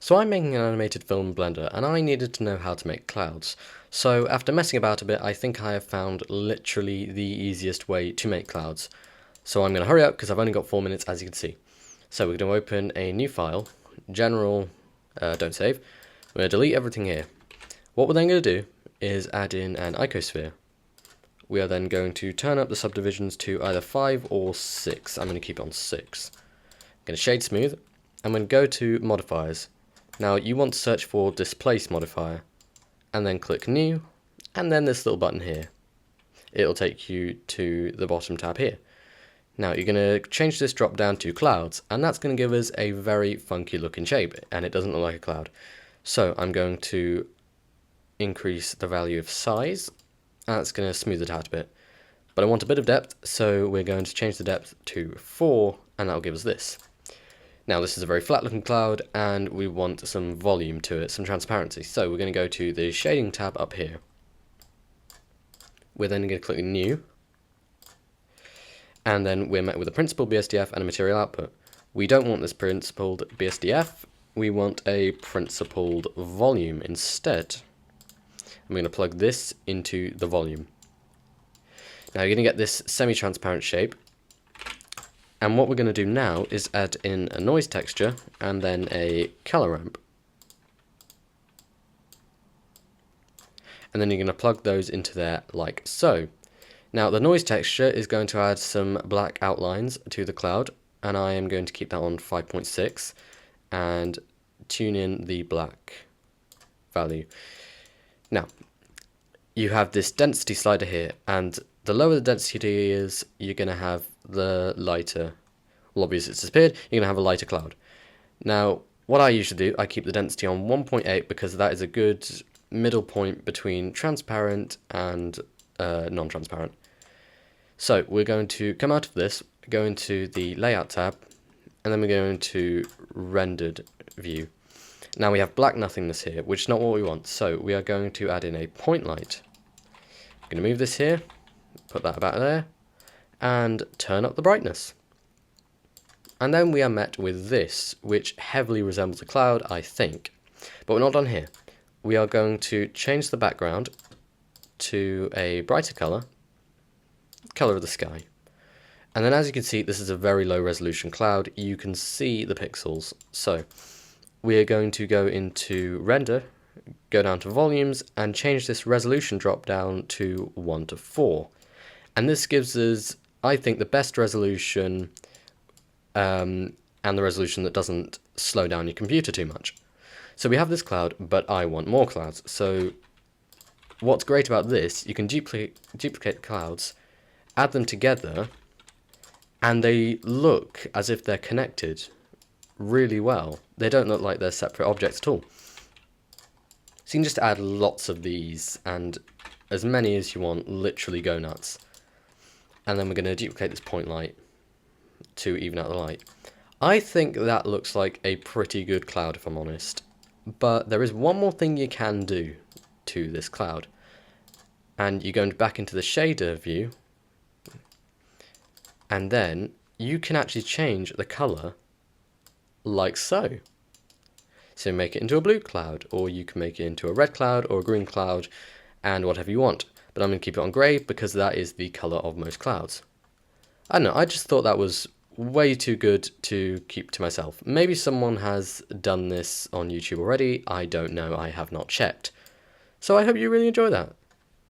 So I'm making an animated film in Blender, and I needed to know how to make clouds. So after messing about a bit, I think I have found literally the easiest way to make clouds. So I'm going to hurry up because I've only got 4 minutes, as you can see. So we're going to open a new file, general, don't save. We're going to delete everything here. What we're then going to do is add in an icosphere. We are then going to turn up the subdivisions to either 5 or 6. I'm going to keep it on 6. I'm going to shade smooth. I'm going to go to modifiers. Now you want to search for displace modifier and then click new and then this little button here. It'll take you to the bottom tab here. Now you're going to change this drop down to clouds and that's going to give us a very funky looking shape and it doesn't look like a cloud. So I'm going to increase the value of size. That's going to smooth it out a bit. But I want a bit of depth, so we're going to change the depth to 4 and that'll give us this. Now this is a very flat looking cloud and we want some volume to it, some transparency. So we're going to go to the shading tab up here. We're then going to click new. And then we're met with a principled BSDF and a material output. We don't want this principled BSDF, we want a principled volume instead. I'm going to plug this into the volume. Now you're going to get this semi-transparent shape. And what we're going to do now is add in a noise texture and then a color ramp. And then you're going to plug those into there like so. Now the noise texture is going to add some black outlines to the cloud, and I am going to keep that on 5.6 and tune in the black value. Now you have this density slider here, and the lower the density is, you're going to have the lighter, well obviously it's disappeared, you're going to have a lighter cloud. Now what I usually do, I keep the density on 1.8 because that is a good middle point between transparent and non-transparent. So we're going to come out of this, go into the layout tab, and then we're going to rendered view. Now we have black nothingness here, which is not what we want, so we are going to add in a point light. I'm going to move this here, put that about there, and turn up the brightness. And then we are met with this, which heavily resembles a cloud, I think. But we're not done here. We are going to change the background to a brighter color of the sky. And then as you can see, this is a very low resolution cloud. You can see the pixels. So we are going to go into render, go down to volumes, and change this resolution drop down to 1 to 4. And this gives us, I think, the best resolution and the resolution that doesn't slow down your computer too much. So we have this cloud, but I want more clouds. So what's great about this, you can duplicate clouds, add them together, and they look as if they're connected really well. They don't look like they're separate objects at all. So you can just add lots of these, and as many as you want, literally go nuts. And then we're going to duplicate this point light to even out the light. I think that looks like a pretty good cloud, if I'm honest. But there is one more thing you can do to this cloud. And you're going back into the shader view, and then you can actually change the color like so. So make it into a blue cloud, or you can make it into a red cloud or a green cloud, and whatever you want. But I'm going to keep it on grey because that is the colour of most clouds. I don't know, I just thought that was way too good to keep to myself. Maybe someone has done this on YouTube already, I don't know, I have not checked. So I hope you really enjoy that.